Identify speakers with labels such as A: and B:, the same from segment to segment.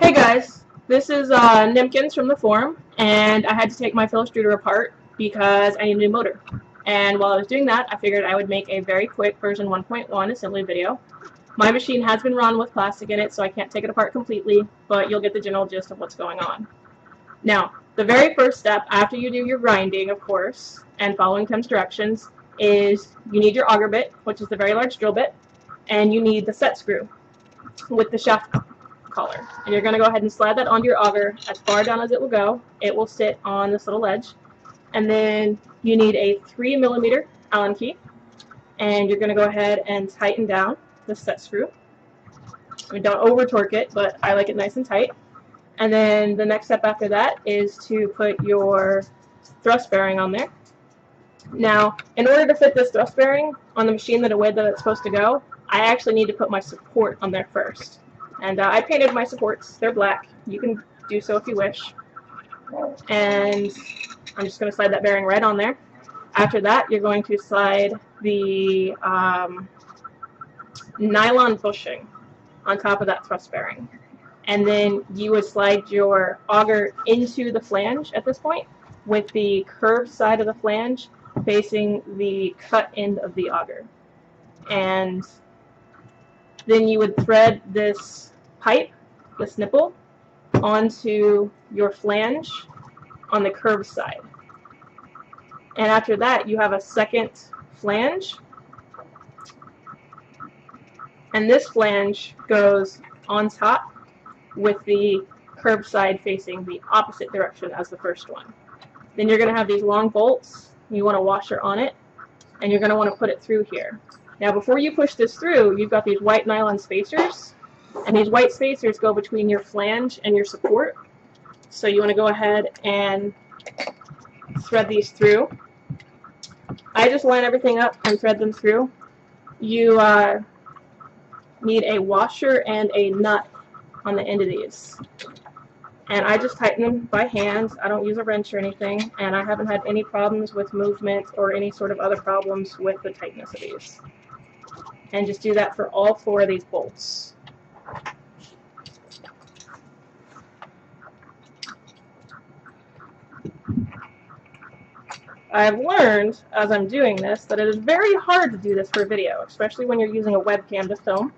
A: Hey guys, this is Nimkins from the forum, and I had to take my Filastruder apart because I need a new motor. And while I was doing that, I figured I would make a very quick version 1.1 assembly video. My machine has been run with plastic in it, so I can't take it apart completely, but you'll get the general gist of what's going on. Now, the very first step after you do your grinding, of course, and following Tim's directions, is you need your auger bit, which is the very large drill bit, and you need the set screw with the shaft collar. And you're going to go ahead and slide that onto your auger as far down as it will go. It will sit on this little ledge. And then you need a 3mm Allen key. And you're going to go ahead and tighten down the set screw. I mean, don't over torque it, but I like it nice and tight. And then the next step after that is to put your thrust bearing on there. Now, in order to fit this thrust bearing on the machine the way that it's supposed to go, I actually need to put my support on there first. And I painted my supports. They're black. You can do so if you wish. And I'm just going to slide that bearing right on there. After that, you're going to slide the nylon bushing on top of that thrust bearing. And then you would slide your auger into the flange at this point, with the curved side of the flange facing the cut end of the auger. And then you would thread this pipe, this nipple, onto your flange on the curved side. And after that, you have a second flange. And this flange goes on top with the curved side facing the opposite direction as the first one. Then you're going to have these long bolts. You want a washer on it, and you're going to want to put it through here. Now, before you push this through, you've got these white nylon spacers, and these white spacers go between your flange and your support. So you want to go ahead and thread these through. I just line everything up and thread them through. You need a washer and a nut on the end of these. And I just tighten them by hand. I don't use a wrench or anything, and I haven't had any problems with movement or any sort of other problems with the tightness of these. And just do that for all 4 of these bolts. I've learned, as I'm doing this, that it is very hard to do this for video, especially when you're using a webcam to film.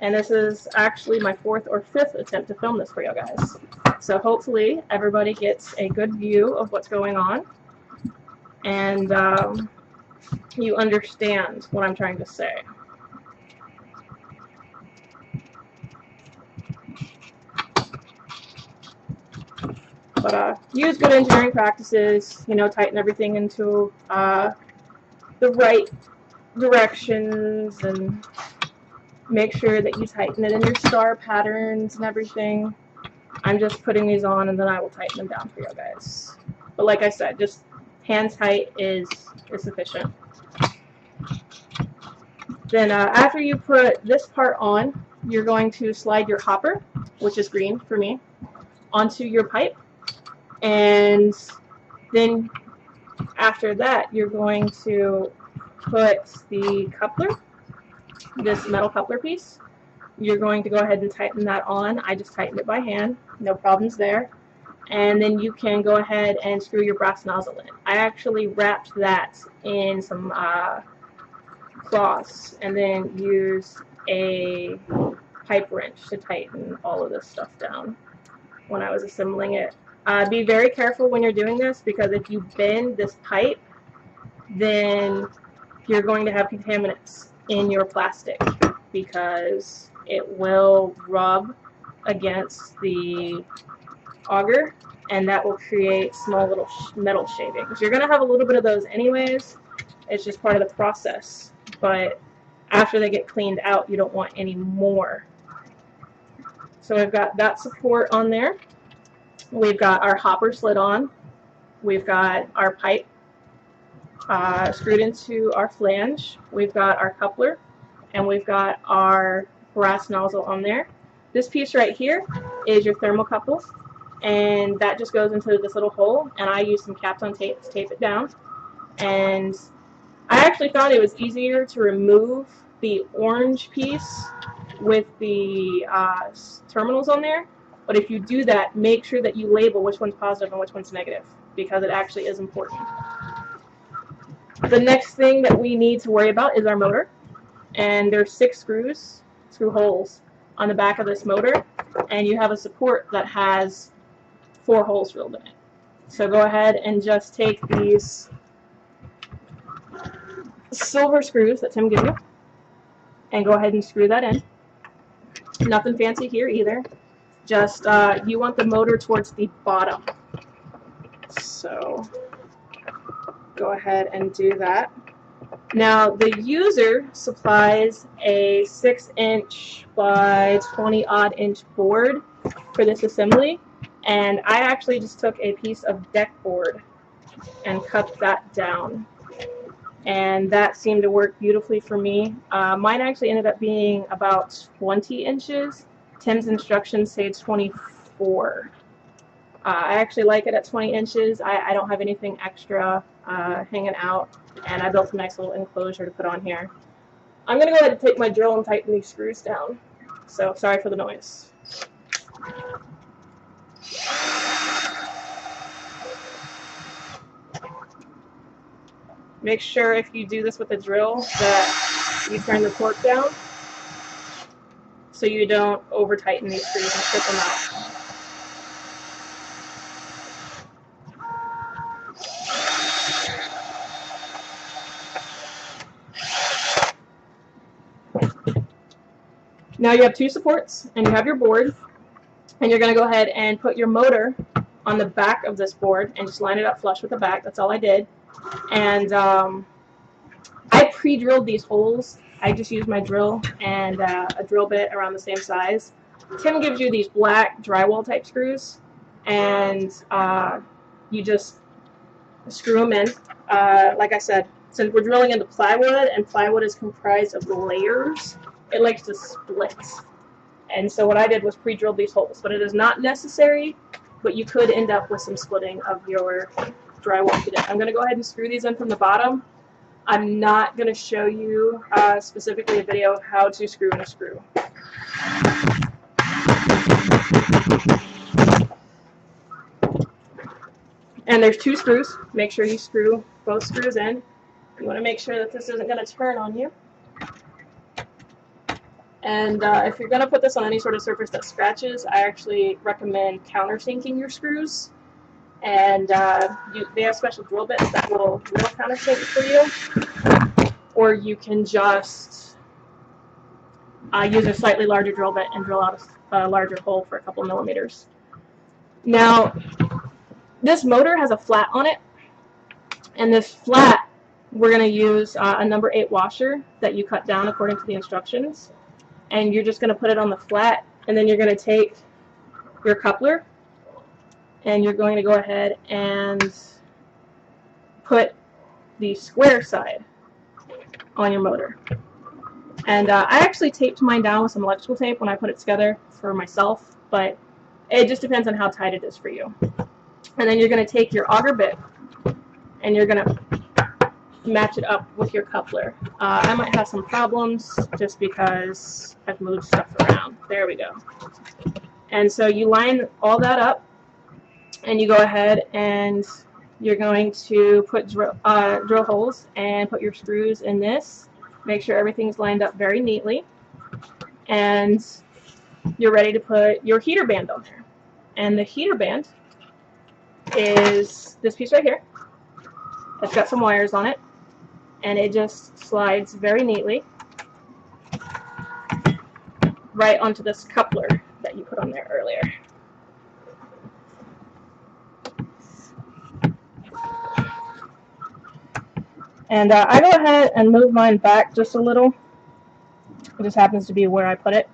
A: And this is actually my 4th or 5th attempt to film this for you guys. So hopefully everybody gets a good view of what's going on, and you understand what I'm trying to say. But use good engineering practices, tighten everything into the right directions, and make sure that you tighten it in your star patterns and everything. I'm just putting these on, and then I will tighten them down for you guys. But like I said, just hand tight is sufficient. Then after you put this part on, you're going to slide your hopper, which is green for me, onto your pipe. And then after that, you're going to put the coupler, this metal coupler piece. You're going to go ahead and tighten that on. I just tightened it by hand, no problems there. And then you can go ahead and screw your brass nozzle in. I actually wrapped that in some cloths and then used a pipe wrench to tighten all of this stuff down when I was assembling it. Be very careful when you're doing this, because if you bend this pipe, then you're going to have contaminants in your plastic, because it will rub against the auger, and that will create small little metal shavings. You're going to have a little bit of those anyways. It's just part of the process. But after they get cleaned out, you don't want any more. So we've got that support on there. We've got our hopper slid on. We've got our pipe screwed into our flange. We've got our coupler, and we've got our brass nozzle on there. This piece right here is your thermocouple, and that just goes into this little hole, and I use some Kapton tape to tape it down. And I actually found it was easier to remove the orange piece with the terminals on there, But if you do that, make sure that you label which one's positive and which one's negative, because it actually is important. The next thing that we need to worry about is our motor. And there's 6 screw holes on the back of this motor, and you have a support that has 4 holes drilled in it. So go ahead and just take these silver screws that Tim gave you and go ahead and screw that in. Nothing fancy here either. Just you want the motor towards the bottom. So go ahead and do that. Now the user supplies a 6-inch by 20-odd inch board for this assembly, and I actually just took a piece of deckboard and cut that down, and that seemed to work beautifully for me. Mine actually ended up being about 20 inches. Tim's instructions say 24. I actually like it at 20 inches. I don't have anything extra hanging out, and I built a nice little enclosure to put on here. I'm going to go ahead and take my drill and tighten these screws down. So sorry for the noise. Make sure if you do this with a drill that you turn the torque down so you don't over tighten these screws and strip them out. Now you have 2 supports and you have your board, and you're going to go ahead and put your motor on the back of this board and just line it up flush with the back. That's all I did. And I pre-drilled these holes. I just used my drill and a drill bit around the same size. Tim gives you these black drywall type screws, and you just screw them in. Like I said, since we're drilling into plywood, and plywood is comprised of layers, it likes to split. And so what I did was pre-drilled these holes, but it is not necessary, but you could end up with some splitting of your drywall if you did. I'm going to go ahead and screw these in from the bottom. I'm not going to show you specifically a video of how to screw in a screw. And there's 2 screws. Make sure you screw both screws in. You want to make sure that this isn't going to turn on you. And if you're going to put this on any sort of surface that scratches, I actually recommend countersinking your screws. And they have special drill bits that will countersink for you. Or you can just use a slightly larger drill bit and drill out a larger hole for a couple millimeters. Now, this motor has a flat on it, and this flat, we're going to use a number 8 washer that you cut down according to the instructions. And you're just going to put it on the flat, and then you're going to take your coupler, and you're going to go ahead and put the square side on your motor. And I actually taped mine down with some electrical tape when I put it together for myself, but it just depends on how tight it is for you. And then you're going to take your auger bit, and you're going to match it up with your coupler. I might have some problems just because I've moved stuff around. There we go. And so you line all that up, and you go ahead and you're going to put drill holes and put your screws in this. Make sure everything's lined up very neatly. And you're ready to put your heater band on there. And the heater band is this piece right here. It's got some wires on it, and it just slides very neatly right onto this coupler that you put on there earlier. And I go ahead and move mine back just a little. It just happens to be where I put it.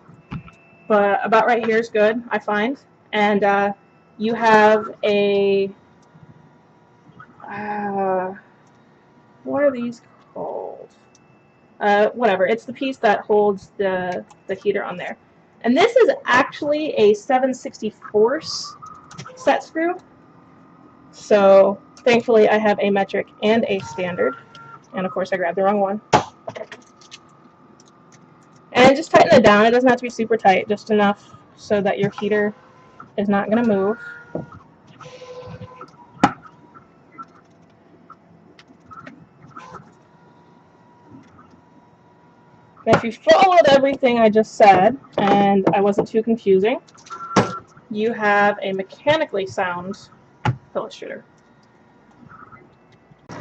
A: But about right here is good, I find. And you have a, what are these called? Whatever, it's the piece that holds the heater on there. And this is actually a 7/64 set screw. So thankfully I have a metric and a standard. And of course I grabbed the wrong one. And just tighten it down. It doesn't have to be super tight, just enough so that your heater is not going to move. If you followed everything I just said, and I wasn't too confusing, you have a mechanically sound Filastruder. The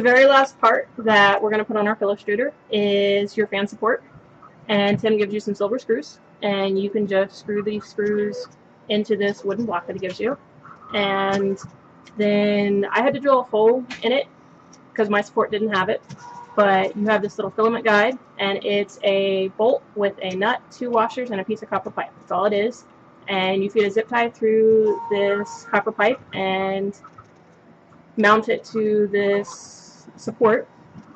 A: very last part that we're going to put on our Filastruder is your fan support. And Tim gives you some silver screws, and you can just screw these screws into this wooden block that he gives you. And then I had to drill a hole in it because my support didn't have it. But you have this little filament guide, and it's a bolt with a nut, 2 washers, and a piece of copper pipe. That's all it is. And you feed a zip tie through this copper pipe and mount it to this support.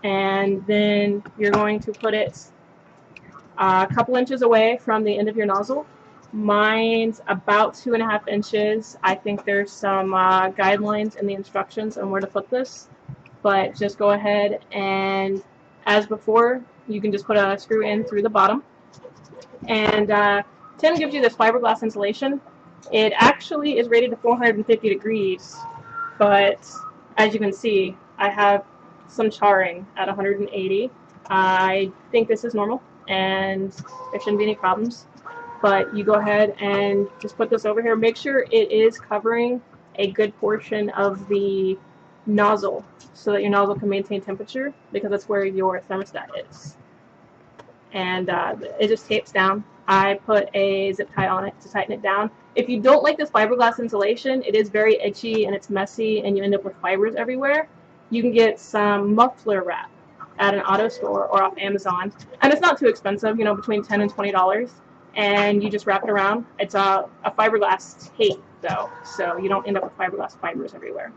A: And then you're going to put it a couple inches away from the end of your nozzle. Mine's about 2.5 inches. I think there's some guidelines in the instructions on where to put this, but just go ahead and, as before, you can just put a screw in through the bottom. And Tim gives you this fiberglass insulation. It actually is rated to 450 degrees, but as you can see, I have some charring at 180. I think this is normal, and there shouldn't be any problems. But you go ahead and just put this over here. Make sure it is covering a good portion of the nozzle so that your nozzle can maintain temperature, because that's where your thermostat is. And it just tapes down. I put a zip tie on it to tighten it down. If you don't like this fiberglass insulation, it is very itchy and it's messy and you end up with fibers everywhere. You can get some muffler wrap at an auto store or off Amazon, and it's not too expensive, you know, between $10 and $20, and you just wrap it around. It's a fiberglass tape though, so you don't end up with fiberglass fibers everywhere.